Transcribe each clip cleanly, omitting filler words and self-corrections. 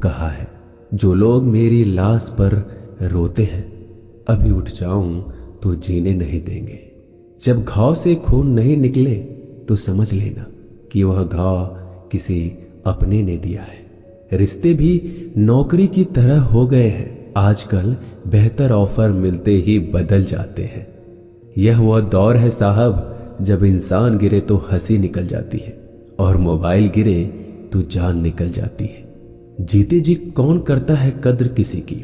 कहा है, जो लोग मेरी लाश पर रोते हैं, अभी उठ जाऊं तो जीने नहीं देंगे। जब घाव से खून नहीं निकले तो समझ लेना कि वह घाव किसी अपने ने दिया है। रिश्ते भी नौकरी की तरह हो गए हैं, आजकल बेहतर ऑफर मिलते ही बदल जाते हैं। यह वह दौर है साहब, जब इंसान गिरे तो हंसी निकल जाती है और मोबाइल गिरे तो जान निकल जाती है। जीते जी कौन करता है कद्र किसी की,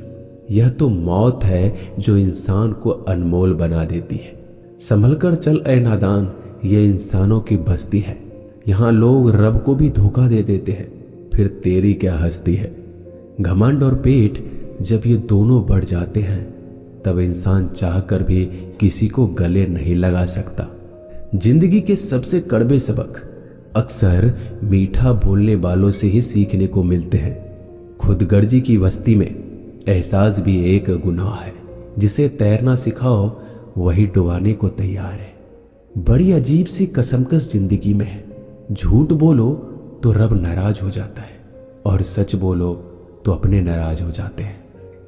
यह तो मौत है जो इंसान को अनमोल बना देती है। संभल कर चल ए नादान, ये इंसानों की बस्ती है। यहाँ लोग रब को भी धोखा दे देते हैं, फिर तेरी क्या हस्ती है। घमंड और पेट जब ये दोनों बढ़ जाते हैं, तब इंसान चाहकर भी किसी को गले नहीं लगा सकता। जिंदगी के सबसे कड़वे सबक अक्सर मीठा बोलने वालों से ही सीखने को मिलते हैं। खुदगर्जी की बस्ती में एहसास भी एक गुनाह है। जिसे तैरना सिखाओ वही डुबाने को तैयार है। बड़ी अजीब सी कसमकस जिंदगी में है। झूठ बोलो तो रब नाराज हो जाता है और सच बोलो तो अपने नाराज हो जाते हैं।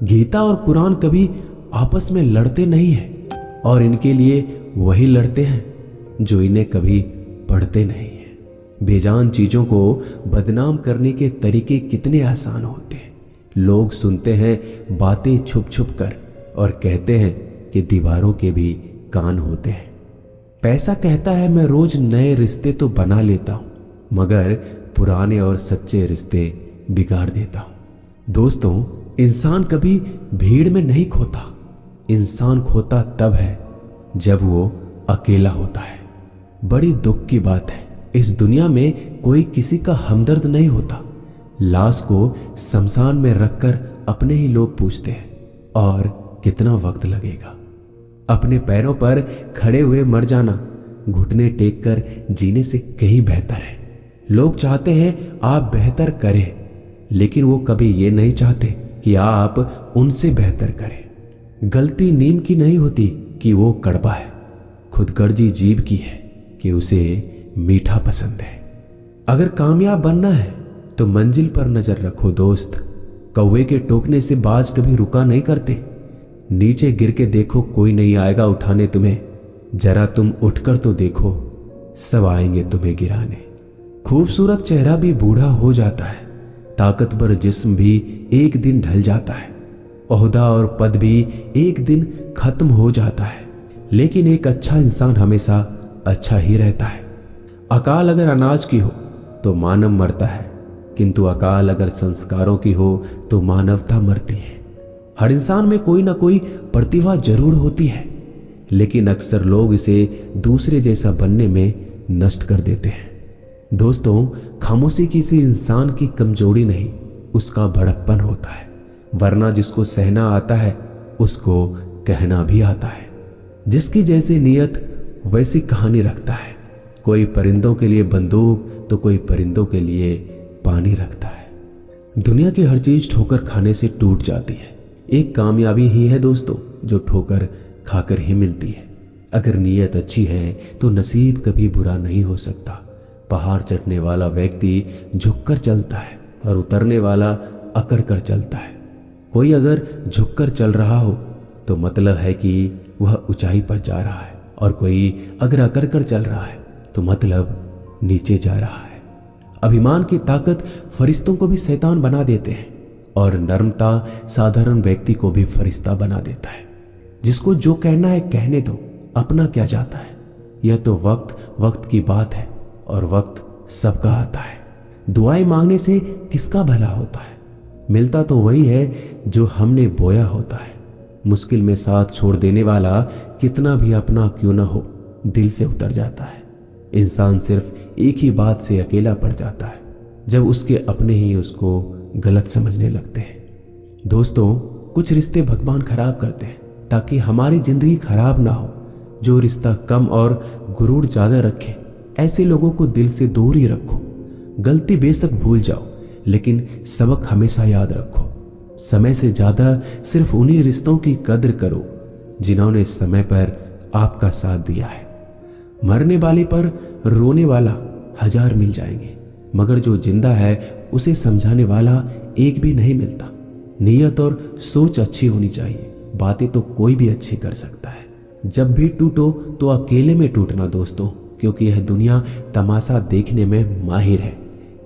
गीता और कुरान कभी आपस में लड़ते नहीं हैं और इनके लिए वही लड़ते हैं जो इन्हें कभी पढ़ते नहीं हैं। बेजान चीजों को बदनाम करने के तरीके कितने आसान होते हैं। लोग सुनते हैं बातें छुप छुप कर और कहते हैं कि दीवारों के भी कान होते हैं। पैसा कहता है मैं रोज नए रिश्ते तो बना लेता हूं, मगर पुराने और सच्चे रिश्ते बिगाड़ देता हूं। दोस्तों, इंसान कभी भीड़ में नहीं खोता। इंसान खोता तब है जब वो अकेला होता है। बड़ी दुख की बात है, इस दुनिया में कोई किसी का हमदर्द नहीं होता। लाश को शमशान में रखकर अपने ही लोग पूछते हैं, और कितना वक्त लगेगा। अपने पैरों पर खड़े हुए मर जाना घुटने टेक कर जीने से कहीं बेहतर है। लोग चाहते हैं आप बेहतर करें, लेकिन वो कभी ये नहीं चाहते कि आप उनसे बेहतर करें। गलती नीम की नहीं होती कि वो कड़वा है, खुदगर्जी जीभ की है कि उसे मीठा पसंद है। अगर कामयाब बनना है तो मंजिल पर नजर रखो दोस्त। कौवे के टोकने से बाज कभी रुका नहीं करते। नीचे गिर के देखो, कोई नहीं आएगा उठाने तुम्हें। जरा तुम उठकर तो देखो, सब आएंगे तुम्हें गिराने। खूबसूरत चेहरा भी बूढ़ा हो जाता है, ताकतवर जिस्म भी एक दिन ढल जाता है, ओहदा और पद भी एक दिन खत्म हो जाता है, लेकिन एक अच्छा इंसान हमेशा अच्छा ही रहता है। अकाल अगर अनाज की हो तो मानव मरता है, किंतु अकाल अगर संस्कारों की हो तो मानवता मरती है। हर इंसान में कोई ना कोई प्रतिभा जरूर होती है, लेकिन अक्सर लोग इसे दूसरे जैसा बनने में नष्ट कर देते हैं। दोस्तों, खामोशी किसी इंसान की कमजोरी नहीं, उसका बड़प्पन होता है। वरना जिसको सहना आता है उसको कहना भी आता है। जिसकी जैसी नीयत वैसी कहानी रखता है। कोई परिंदों के लिए बंदूक तो कोई परिंदों के लिए पानी रखता है। दुनिया की हर चीज ठोकर खाने से टूट जाती है। एक कामयाबी ही है दोस्तों जो ठोकर खाकर ही मिलती है। अगर नीयत अच्छी है तो नसीब कभी बुरा नहीं हो सकता। पहाड़ चढ़ने वाला व्यक्ति झुककर चलता है और उतरने वाला अकड़ कर चलता है। कोई अगर झुककर चल रहा हो तो मतलब है कि वह ऊंचाई पर जा रहा है, और कोई अगर अकड़ कर चल रहा है तो मतलब नीचे जा रहा है। अभिमान की ताकत फरिश्तों को भी शैतान बना देते हैं, और नर्मता साधारण व्यक्ति को भी फरिश्ता बना देता है। जिसको जो कहना है कहने दो, अपना क्या जाता है। यह तो वक्त की बात है, और वक्त सबका आता है। दुआएं मांगने से किसका भला होता है? मिलता तो वही है जो हमने बोया होता है। मुश्किल में साथ छोड़ देने वाला कितना भी अपना क्यों ना हो, दिल से उतर जाता है। इंसान सिर्फ एक ही बात से अकेला पड़ जाता है, जब उसके अपने ही उसको गलत समझने लगते हैं। दोस्तों, कुछ रिश्ते भगवान खराब करते हैं ताकि हमारी जिंदगी खराब ना हो। जो रिश्ता कम और गुरूर ज्यादा रखे, ऐसे लोगों को दिल से दूर ही रखो। गलती बेशक भूल जाओ, लेकिन सबक हमेशा याद रखो। समय से ज्यादा सिर्फ उन्हीं रिश्तों की कद्र करो जिन्होंने समय पर आपका साथ दिया है। मरने वाले पर रोने वाला 1000 मिल जाएंगे, मगर जो जिंदा है उसे समझाने वाला एक भी नहीं मिलता। नीयत और सोच अच्छी होनी चाहिए, बातें तो कोई भी अच्छी कर सकता है। जब भी टूटो तो अकेले में टूटना दोस्तों, क्योंकि यह दुनिया तमाशा देखने में माहिर है।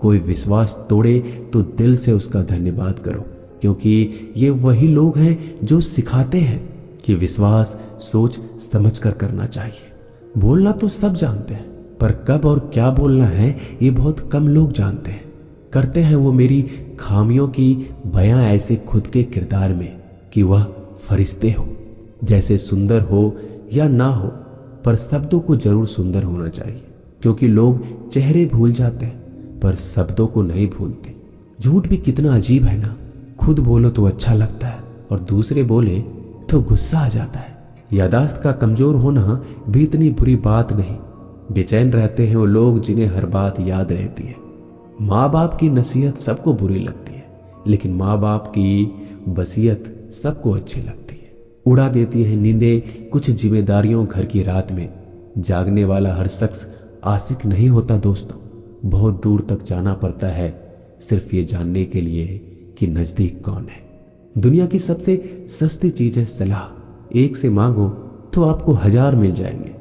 कोई विश्वास तोड़े तो दिल से उसका धन्यवाद करो, क्योंकि ये वही लोग हैं जो सिखाते हैं कि विश्वास सोच समझ कर करना चाहिए। बोलना तो सब जानते हैं, पर कब और क्या बोलना है ये बहुत कम लोग जानते हैं। करते हैं वो मेरी खामियों की बयां ऐसे खुद के किरदार में कि वह फरिश्ते हो, जैसे सुंदर हो या ना हो, पर शब्दों को जरूर सुंदर होना चाहिए, क्योंकि लोग चेहरे भूल जाते हैं पर शब्दों को नहीं भूलते। झूठ भी कितना अजीब है ना, खुद बोलो तो अच्छा लगता है और दूसरे बोले तो गुस्सा आ जाता है। यादाश्त का कमजोर होना भी इतनी बुरी बात नहीं। बेचैन रहते हैं वो लोग जिन्हें हर बात याद रहती है। माँ बाप की नसीहत सबको बुरी लगती है, लेकिन माँ बाप की वसीयत सबको अच्छी लगती है। उड़ा देती है नींदें कुछ जिम्मेदारियों घर की रात में। जागने वाला हर शख्स आशिक नहीं होता दोस्तों। बहुत दूर तक जाना पड़ता है सिर्फ ये जानने के लिए कि नजदीक कौन है। दुनिया की सबसे सस्ती चीज है सलाह। एक से मांगो तो आपको 1000 मिल जाएंगे।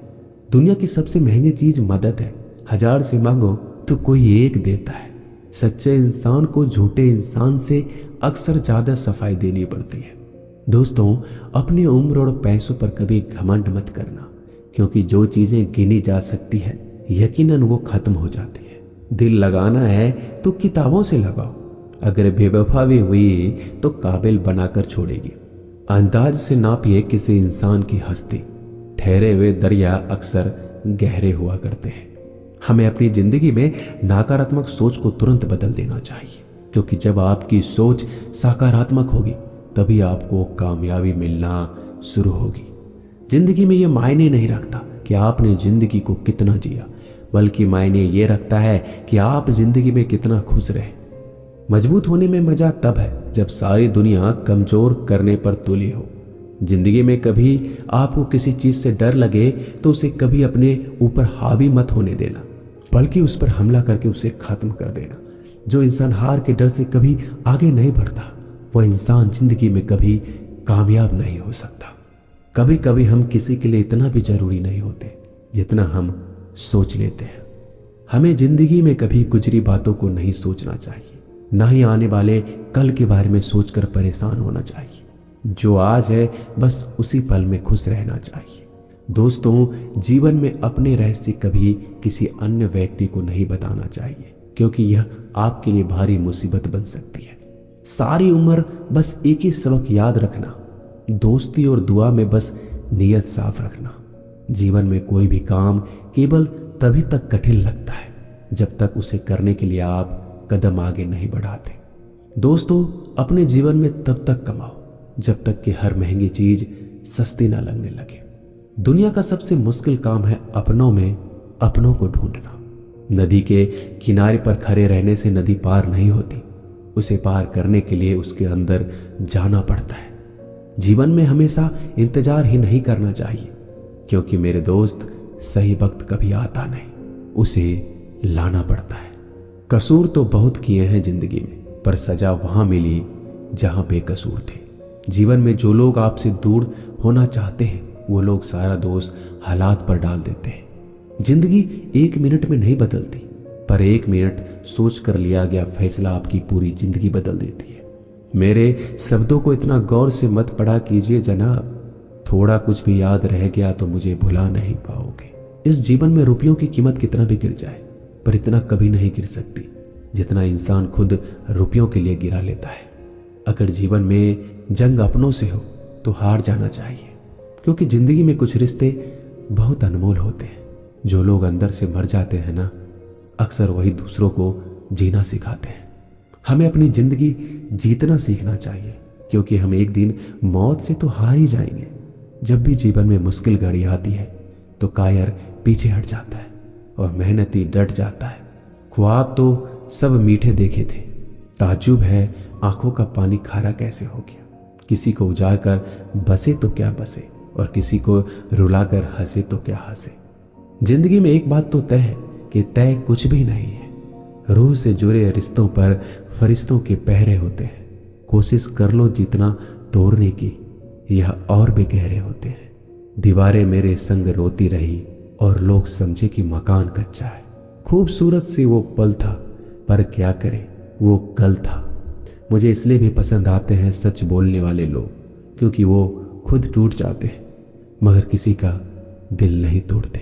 दुनिया की सबसे महंगी चीज मदद है। 1000 से मांगो तो कोई एक देता है। सच्चे इंसान को झूठे इंसान से अक्सर ज्यादा सफाई देनी पड़ती है। दोस्तों, अपनी उम्र और पैसों पर कभी घमंड मत करना, क्योंकि जो चीजें गिनी जा सकती है यकीनन वो खत्म हो जाती है। दिल लगाना है तो किताबों से लगाओ, अगर बेवफा भी हुई तो काबिल बनाकर छोड़ेगी। अंदाज से नापिए किसी इंसान की हस्ती। ठहरे हुए दरिया अक्सर गहरे हुआ करते हैं। हमें अपनी जिंदगी में नकारात्मक सोच को तुरंत बदल देना चाहिए, क्योंकि जब आपकी सोच सकारात्मक होगी तभी आपको कामयाबी मिलना शुरू होगी। जिंदगी में यह मायने नहीं रखता कि आपने जिंदगी को कितना जिया, बल्कि मायने ये रखता है कि आप जिंदगी में कितना खुश रहे। मजबूत होने में मजा तब है जब सारी दुनिया कमजोर करने पर तुली हो। जिंदगी में कभी आपको किसी चीज से डर लगे तो उसे कभी अपने ऊपर हावी मत होने देना, बल्कि उस पर हमला करके उसे खत्म कर देना। जो इंसान हार के डर से कभी आगे नहीं बढ़ता, वह इंसान जिंदगी में कभी कामयाब नहीं हो सकता। कभी कभी हम किसी के लिए इतना भी जरूरी नहीं होते जितना हम सोच लेते हैं। हमें जिंदगी में कभी गुजरी बातों को नहीं सोचना चाहिए, ना ही आने वाले कल के बारे में सोचकर परेशान होना चाहिए। जो आज है बस उसी पल में खुश रहना चाहिए। दोस्तों, जीवन में अपने रहस्य कभी किसी अन्य व्यक्ति को नहीं बताना चाहिए, क्योंकि यह आपके लिए भारी मुसीबत बन सकती है। सारी उम्र बस एक ही सबक याद रखना, दोस्ती और दुआ में बस नीयत साफ रखना। जीवन में कोई भी काम केवल तभी तक कठिन लगता है जब तक उसे करने के लिए आप कदम आगे नहीं बढ़ाते। दोस्तों, अपने जीवन में तब तक कमाओ जब तक कि हर महंगी चीज सस्ती ना लगने लगे। दुनिया का सबसे मुश्किल काम है अपनों में अपनों को ढूंढना। नदी के किनारे पर खड़े रहने से नदी पार नहीं होती, उसे पार करने के लिए उसके अंदर जाना पड़ता है। जीवन में हमेशा इंतजार ही नहीं करना चाहिए, क्योंकि मेरे दोस्त सही वक्त कभी आता नहीं, उसे लाना पड़ता है। कसूर तो बहुत किए हैं जिंदगी में, पर सजा वहां मिली जहां बेकसूर थे। जीवन में जो लोग आपसे दूर होना चाहते हैं वो लोग सारा दोष हालात पर डाल देते हैं। जिंदगी 1 मिनट में नहीं बदलती, पर 1 मिनट सोच कर लिया गया फैसला आपकी पूरी जिंदगी बदल देती है। मेरे शब्दों को इतना गौर से मत पढ़ा कीजिए जनाब, थोड़ा कुछ भी याद रह गया तो मुझे भुला नहीं पाओगे। इस जीवन में रुपयों की कीमत कितना भी गिर जाए, पर इतना कभी नहीं गिर सकती जितना इंसान खुद रुपयों के लिए गिरा लेता है। अगर जीवन में जंग अपनों से हो तो हार जाना चाहिए, क्योंकि जिंदगी में कुछ रिश्ते बहुत अनमोल होते हैं। जो लोग अंदर से मर जाते हैं ना, अक्सर वही दूसरों को जीना सिखाते हैं। हमें अपनी जिंदगी जीतना सीखना चाहिए, क्योंकि हम एक दिन मौत से तो हार ही जाएंगे। जब भी जीवन में मुश्किल घड़ी आती है तो कायर पीछे हट जाता है और मेहनती डट जाता है। ख्वाब तो सब मीठे देखे थे, ताज्जुब है आंखों का पानी खारा कैसे हो गया। किसी को उजाड़ कर बसे तो क्या बसे, और किसी को रुलाकर हंसे तो क्या हंसे। जिंदगी में एक बात तो तय है कि तय कुछ भी नहीं है। रूह से जुड़े रिश्तों पर फरिश्तों के पहरे होते हैं। कोशिश कर लो जितना तोड़ने की, यह और भी गहरे होते हैं। दीवारें मेरे संग रोती रही और लोग समझे कि मकान कच्चा है। खूबसूरत सी वो पल था, पर क्या करें, वो कल था। मुझे इसलिए भी पसंद आते हैं सच बोलने वाले लोग, क्योंकि वो खुद टूट जाते हैं मगर किसी का दिल नहीं तोड़ते।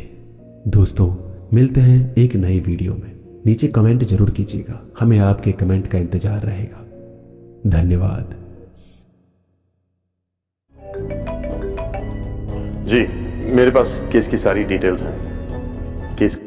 दोस्तों, मिलते हैं एक नई वीडियो में। नीचे कमेंट जरूर कीजिएगा, हमें आपके कमेंट का इंतजार रहेगा। धन्यवाद। जी, मेरे पास केस की सारी डिटेल्स हैं। केस